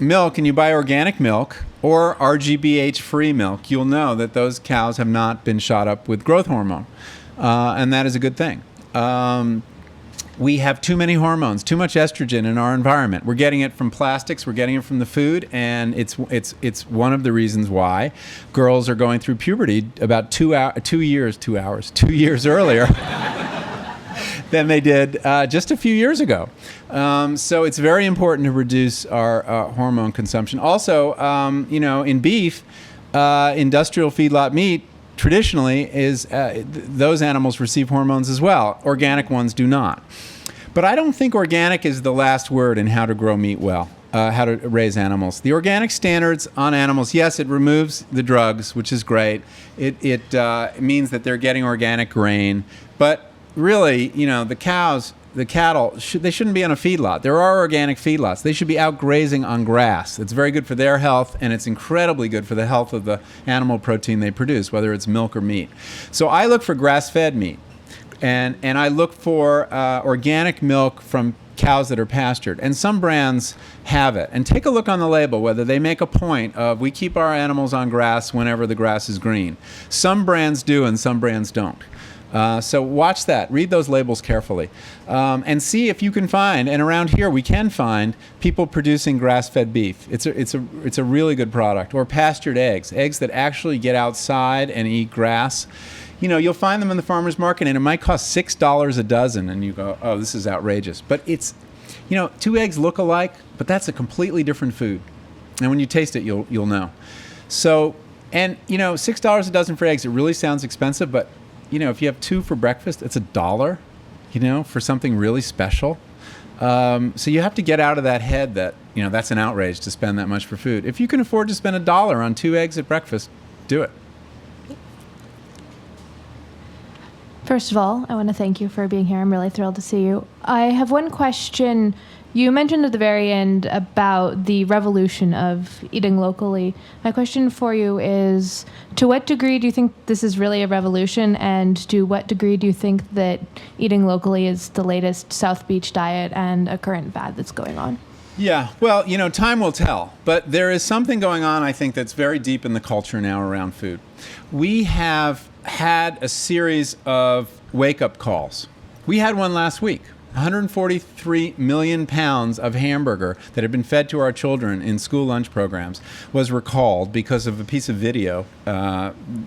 S2: milk and you buy organic milk or RGBH-free milk, you'll know that those cows have not been shot up with growth hormone, and that is a good thing. We have too many hormones, too much estrogen in our environment. We're getting it from plastics, we're getting it from the food, and it's one of the reasons why girls are going through puberty about 2 years earlier than they did just a few years ago. So it's very important to reduce our hormone consumption. Also, in beef, industrial feedlot meat traditionally is those animals receive hormones as well. Organic ones do not. But I don't think organic is the last word in how to grow meat well, how to raise animals. The organic standards on animals, yes, it removes the drugs, which is great. It means that they're getting organic grain, but really, the cows, the cattle, they shouldn't be on a feedlot. There are organic feedlots. They should be out grazing on grass. It's very good for their health, and it's incredibly good for the health of the animal protein they produce, whether it's milk or meat. So I look for grass-fed meat, and I look for organic milk from cows that are pastured. And some brands have it. And take a look on the label, whether they make a point of, we keep our animals on grass whenever the grass is green. Some brands do, and some brands don't. So watch that. Read those labels carefully, and see if you can find. And around here, we can find people producing grass-fed beef. It's a really good product. Or pastured eggs that actually get outside and eat grass. You'll find them in the farmer's market, and it might cost $6 a dozen. And you go, oh, this is outrageous. But it's, 2 eggs look alike, but that's a completely different food. And when you taste it, you'll know. So, and $6 a dozen for eggs. It really sounds expensive, but if you have 2 for breakfast, it's $1, for something really special. So you have to get out of that head that, that's an outrage to spend that much for food. If you can afford to spend $1 on 2 eggs at breakfast, do it.
S5: First of all, I want to thank you for being here. I'm really thrilled to see you. I have one question. You mentioned at the very end about the revolution of eating locally. My question for you is, to what degree do you think this is really a revolution, and to what degree do you think that eating locally is the latest South Beach diet and a current fad that's going on?
S2: Yeah, well, time will tell. But there is something going on, I think, that's very deep in the culture now around food. We have had a series of wake-up calls. We had one last week. 143 million pounds of hamburger that had been fed to our children in school lunch programs was recalled because of a piece of video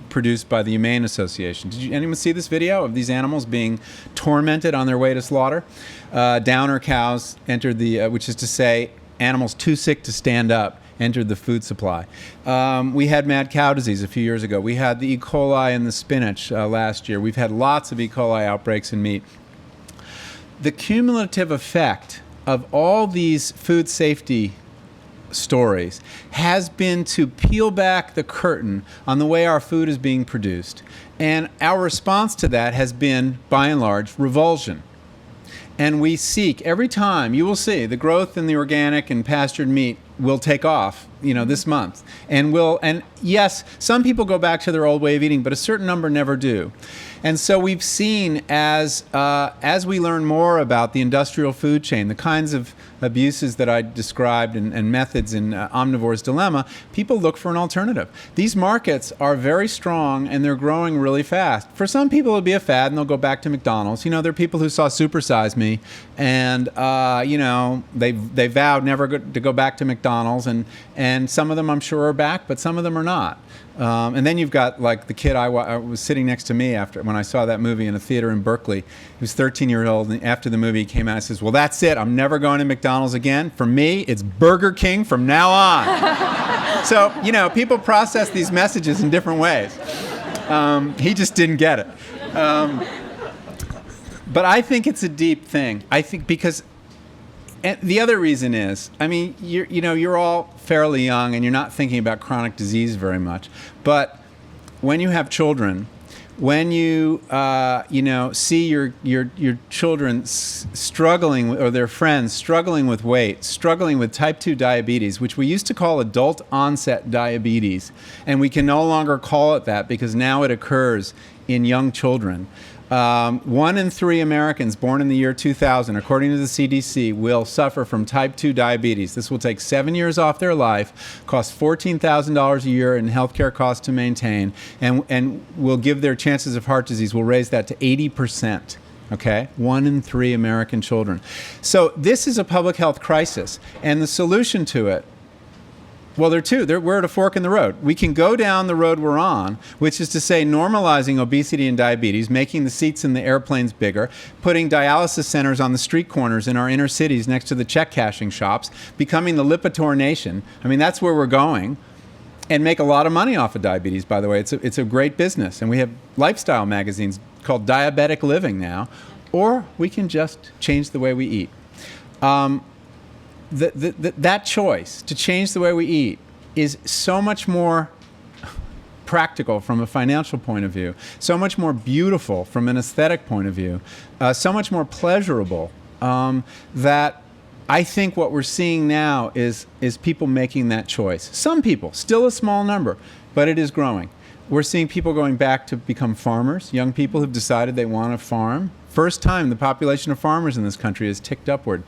S2: produced by the Humane Association. Did anyone see this video of these animals being tormented on their way to slaughter? Downer cows entered the, which is to say, animals too sick to stand up, entered the food supply. We had mad cow disease a few years ago. We had the E. coli in the spinach last year. We've had lots of E. coli outbreaks in meat. The cumulative effect of all these food safety stories has been to peel back the curtain on the way our food is being produced. And our response to that has been, by and large, revulsion. And we seek, every time, you will see, the growth in the organic and pastured meat will take off, this month. And yes, some people go back to their old way of eating, but a certain number never do. And so we've seen as we learn more about the industrial food chain, the kinds of abuses that I described and methods in Omnivore's Dilemma, people look for an alternative. These markets are very strong and they're growing really fast. For some people it'll be a fad and they'll go back to McDonald's. There are people who saw Super Size Me and they vowed never to go back to McDonald's, and some of them I'm sure are back, but some of them are not. And then you've got like the kid I was sitting next to me when I saw that movie in a theater in Berkeley. He was 13 years old, and after the movie came out, he says, "Well, that's it. I'm never going to McDonald's again. For me, it's Burger King from now on." So, people process these messages in different ways. He just didn't get it. But I think it's a deep thing. I think because... And the other reason is, you're all fairly young and you're not thinking about chronic disease very much. But when you have children, when you see your children struggling, or their friends struggling with weight, struggling with type 2 diabetes, which we used to call adult onset diabetes, and we can no longer call it that because now it occurs in young children. 1 in 3 Americans born in the year 2000, according to the CDC, will suffer from type 2 diabetes. This will take 7 years off their life, cost $14,000 a year in healthcare costs to maintain, and will give their chances of heart disease, will raise that to 80%. Okay? 1 in 3 American children. So this is a public health crisis, and the solution to it, well, there are two. We're at a fork in the road. We can go down the road we're on, which is to say normalizing obesity and diabetes, making the seats in the airplanes bigger, putting dialysis centers on the street corners in our inner cities next to the check cashing shops, becoming the Lipitor nation. That's where we're going, and make a lot of money off of diabetes, by the way. It's a great business, and we have lifestyle magazines called Diabetic Living now. Or we can just change the way we eat. That choice to change the way we eat is so much more practical from a financial point of view, so much more beautiful from an aesthetic point of view, so much more pleasurable, that I think what we're seeing now is people making that choice. Some people, still a small number, but it is growing. We're seeing people going back to become farmers. Young people have decided they want to farm. First time the population of farmers in this country has ticked upward.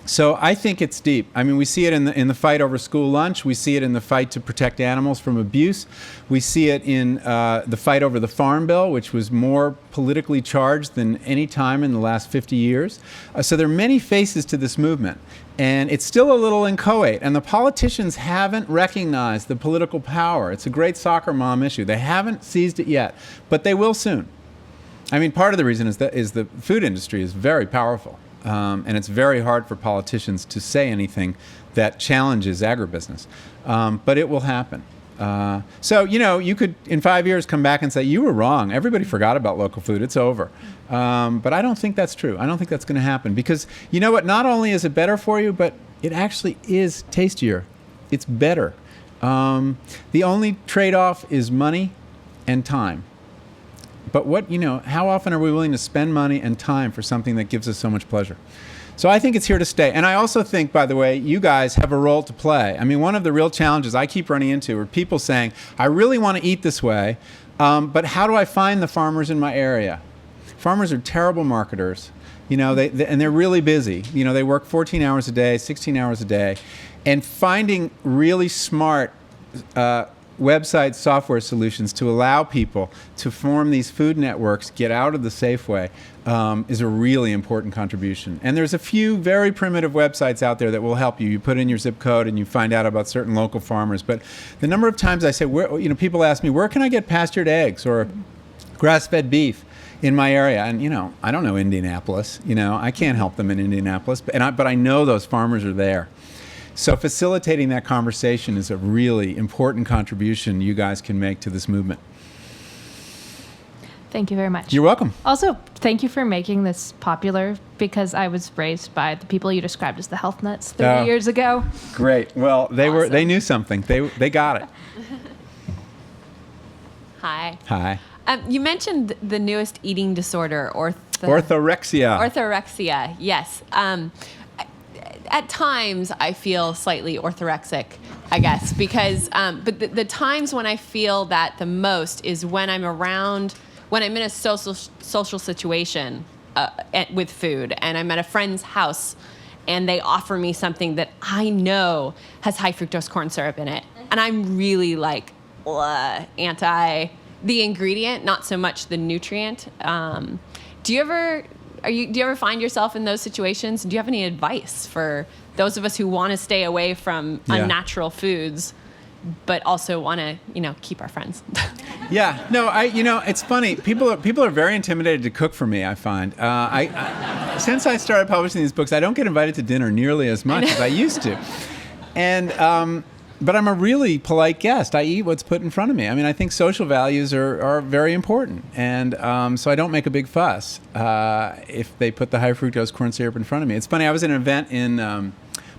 S2: So I think it's deep. We see it in the fight over school lunch. We see it in the fight to protect animals from abuse. We see it in the fight over the Farm Bill, which was more politically charged than any time in the last 50 years. So there are many faces to this movement. And it's still a little inchoate. And the politicians haven't recognized the political power. It's a great soccer mom issue. They haven't seized it yet, but they will soon. Part of the reason is the food industry is very powerful. And it's very hard for politicians to say anything that challenges agribusiness. But it will happen. So, you could, in 5 years, come back and say, you were wrong. Everybody forgot about local food. It's over. But I don't think that's true. I don't think that's going to happen. Because, you know what? Not only is it better for you, but it actually is tastier. It's better. The only trade-off is money and time. But how often are we willing to spend money and time for something that gives us so much pleasure? So I think it's here to stay. And I also think, by the way, you guys have a role to play. I mean, one of the real challenges I keep running into are people saying, I really want to eat this way, but how do I find the farmers in my area? Farmers are terrible marketers. And they're really busy. They work 14 hours a day, 16 hours a day. And finding really smart website software solutions to allow people to form these food networks, get out of the Safeway, is a really important contribution. And there's a few very primitive websites out there that will help you. You put in your zip code and you find out about certain local farmers. But the number of times I say, people ask me, where can I get pastured eggs or grass-fed beef in my area? And, I don't know Indianapolis. I can't help them in Indianapolis, but I know those farmers are there. So facilitating that conversation is a really important contribution you guys can make to this movement.
S5: Thank you very much.
S2: You're welcome.
S5: Also, thank you for making this popular, because I was raised by the people you described as the health nuts 30 years ago.
S2: Great. Well, they knew something. They got it.
S6: Hi.
S2: Hi.
S6: You mentioned the newest eating disorder,
S2: Orthorexia.
S6: Orthorexia, yes. At times, I feel slightly orthorexic, I guess, because but the times when I feel that the most is when I'm in a social situation with food, and I'm at a friend's house, and they offer me something that I know has high fructose corn syrup in it, and I'm really like anti the ingredient, not so much the nutrient. Do you ever find yourself in those situations? Do you have any advice for those of us who want to stay away from unnatural foods, but also want to, keep our friends?
S2: Yeah, no, it's funny. People are very intimidated to cook for me, I find. Since I started publishing these books, I don't get invited to dinner nearly as much as I used to. And, but I'm a really polite guest. I eat what's put in front of me. I mean, I think social values are very important. And so I don't make a big fuss if they put the high fructose corn syrup in front of me. It's funny, I was at an event in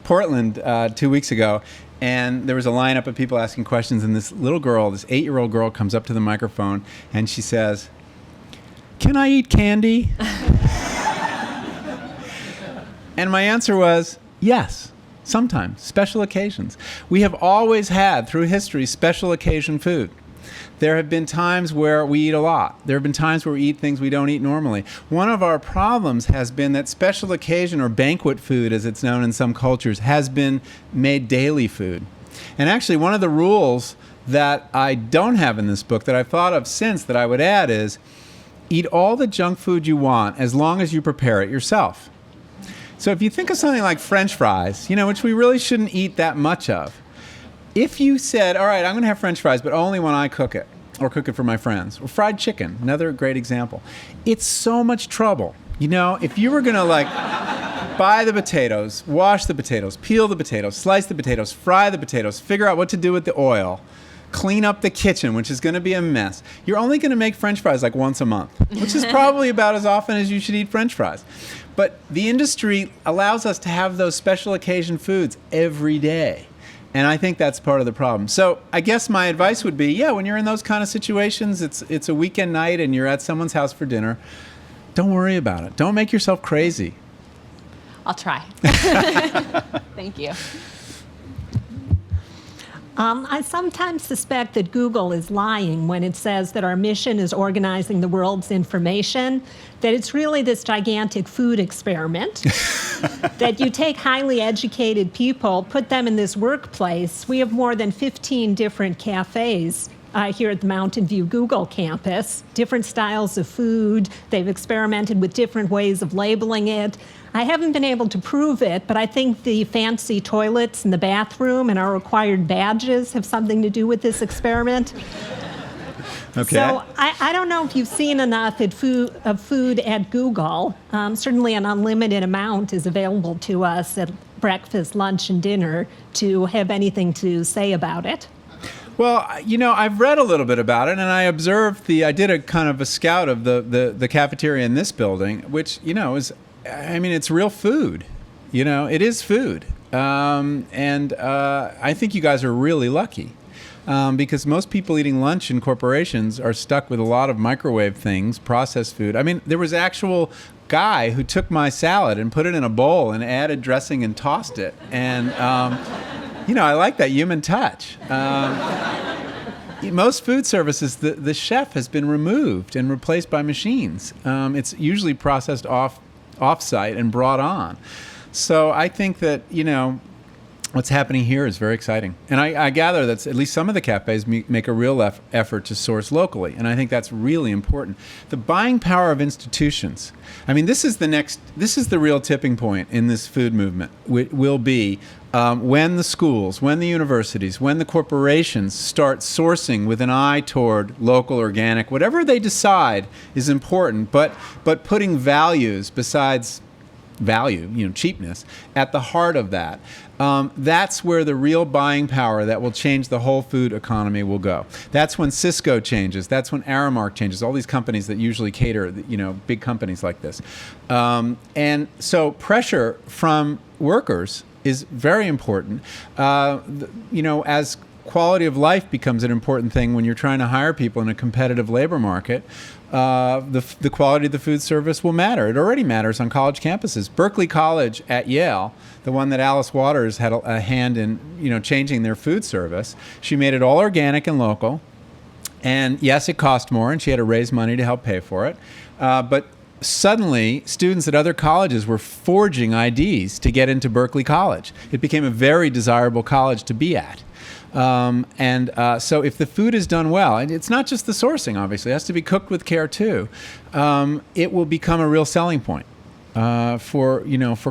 S2: Portland 2 weeks ago, and there was a lineup of people asking questions, and this little girl, this 8-year-old girl, comes up to the microphone, and she says, "Can I eat candy?" And my answer was, yes. Sometimes, special occasions. We have always had, through history, special occasion food. There have been times where we eat a lot. There have been times where we eat things we don't eat normally. One of our problems has been that special occasion, or banquet food, as it's known in some cultures, has been made daily food. And actually, one of the rules that I don't have in this book that I've thought of since that I would add is, eat all the junk food you want as long as you prepare it yourself. So if you think of something like French fries, which we really shouldn't eat that much of, if you said, all right, I'm going to have French fries, but only when I cook it, or cook it for my friends, or fried chicken, another great example, it's so much trouble. If you were going to buy the potatoes, wash the potatoes, peel the potatoes, slice the potatoes, fry the potatoes, figure out what to do with the oil, clean up the kitchen, which is going to be a mess, you're only going to make French fries once a month, which is probably about as often as you should eat French fries. But the industry allows us to have those special occasion foods every day. And I think that's part of the problem. So I guess my advice would be, when you're in those kind of situations, it's a weekend night and you're at someone's house for dinner, don't worry about it. Don't make yourself crazy.
S6: I'll try. Thank you.
S7: I sometimes suspect that Google is lying when it says that our mission is organizing the world's information, that it's really this gigantic food experiment, that you take highly educated people, put them in this workplace. We have more than 15 different cafes here at the Mountain View Google campus, different styles of food. They've experimented with different ways of labeling it. I haven't been able to prove it, but I think the fancy toilets in the bathroom and our required badges have something to do with this experiment.
S2: Okay.
S7: So I don't know if you've seen enough of food at Google. Certainly an unlimited amount is available to us at breakfast, lunch, and dinner to have anything to say about it.
S2: Well, I've read a little bit about it, and I observed I did a kind of a scout of the cafeteria in this building, which, it's real food. It is food. And I think you guys are really lucky. Because most people eating lunch in corporations are stuck with a lot of microwave things, processed food. I mean, there was actual guy who took my salad and put it in a bowl and added dressing and tossed it. And, I like that human touch. Most food services, the chef has been removed and replaced by machines. It's usually processed off-site and brought on. So I think that, what's happening here is very exciting. And I gather that at least some of the cafes make a real effort to source locally. And I think that's really important. The buying power of institutions. I mean, this is the real tipping point in this food movement. Will be when the schools, when the universities, when the corporations start sourcing with an eye toward local, organic, whatever they decide is important, but putting values besides value, cheapness, at the heart of that. That's where the real buying power that will change the whole food economy will go. That's when Cisco changes. That's when Aramark changes. All these companies that usually cater, big companies like this. And so pressure from workers is very important. As quality of life becomes an important thing when you're trying to hire people in a competitive labor market, the quality of the food service will matter. It already matters on college campuses. Berkeley College at Yale, the one that Alice Waters had a hand in, changing their food service, she made it all organic and local. And yes, it cost more, and she had to raise money to help pay for it. But suddenly, students at other colleges were forging IDs to get into Berkeley College. It became a very desirable college to be at. So if the food is done well, and it's not just the sourcing, obviously, it has to be cooked with care too, it will become a real selling point for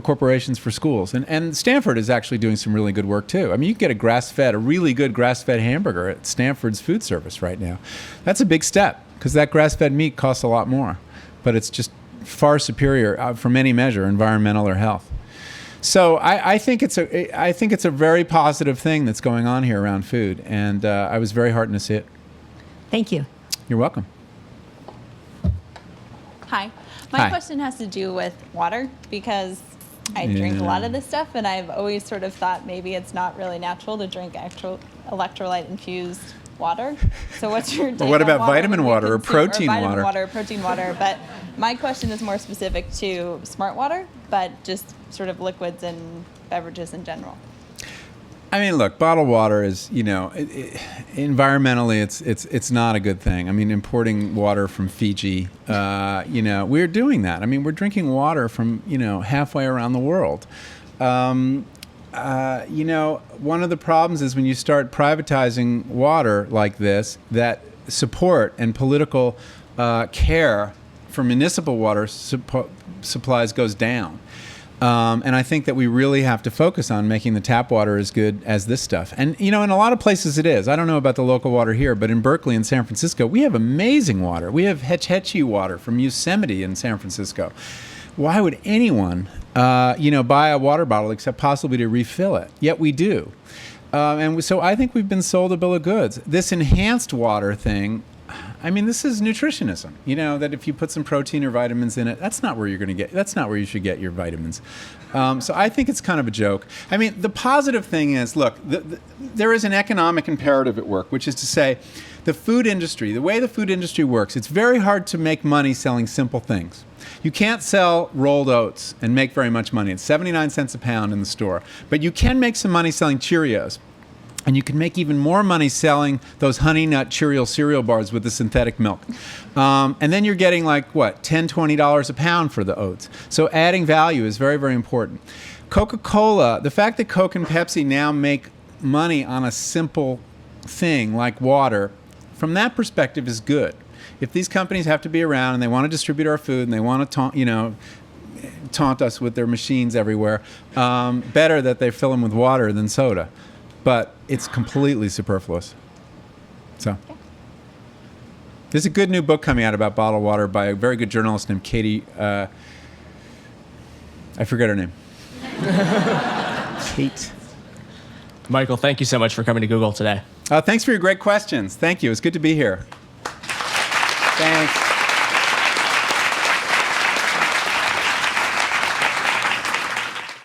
S2: corporations, for schools. And Stanford is actually doing some really good work too. I mean, you can get a really good grass-fed hamburger at Stanford's food service right now. That's a big step, because that grass-fed meat costs a lot more, but it's just far superior from any measure, environmental or health. So I think it's a very positive thing that's going on here around food, and I was very heartened to see it.
S7: Thank you.
S2: You're welcome.
S8: Hi. My
S2: Hi.
S8: question has to do with water, because I drink a lot of this stuff, and I've always sort of thought maybe it's not really natural to drink actual electrolyte-infused water. So what's your take
S2: Well, what
S8: on
S2: about
S8: water
S2: vitamin
S8: when you
S2: water or
S8: consume-
S2: protein
S8: vitamin
S2: water?
S8: water or protein water? But my question is more specific to smart water, but just sort of liquids and beverages in general.
S2: I mean, look, bottled water is, environmentally, it's not a good thing. I mean, importing water from Fiji, we're doing that. I mean, we're drinking water from, halfway around the world. One of the problems is when you start privatizing water like this, that support and political care for municipal water supplies goes down. And I think that we really have to focus on making the tap water as good as this stuff. And, in a lot of places it is. I don't know about the local water here, but in Berkeley and San Francisco, we have amazing water. We have Hetch Hetchy water from Yosemite in San Francisco. Why would anyone, buy a water bottle except possibly to refill it? Yet we do. So I think we've been sold a bill of goods. This enhanced water thing, I mean, this is nutritionism. That if you put some protein or vitamins in it, that's not where you should get your vitamins. So I think it's kind of a joke. I mean, the positive thing is, look, there is an economic imperative at work, which is to say, the food industry, the way the food industry works, it's very hard to make money selling simple things. You can't sell rolled oats and make very much money. It's 79 cents a pound in the store. But you can make some money selling Cheerios. And you can make even more money selling those Honey Nut Cheerio cereal bars with the synthetic milk. And then you're getting $10, $20 a pound for the oats. So adding value is very, very important. Coca-Cola, the fact that Coke and Pepsi now make money on a simple thing like water, from that perspective is good. If these companies have to be around and they want to distribute our food and they want to taunt us with their machines everywhere, better that they fill them with water than soda. But it's completely superfluous. So there's a good new book coming out about bottled water by a very good journalist named Katie. I forget her name. Kate.
S1: Michael, thank you so much for coming to Google today.
S2: Thanks for your great questions. Thank you. It's good to be here. Thanks.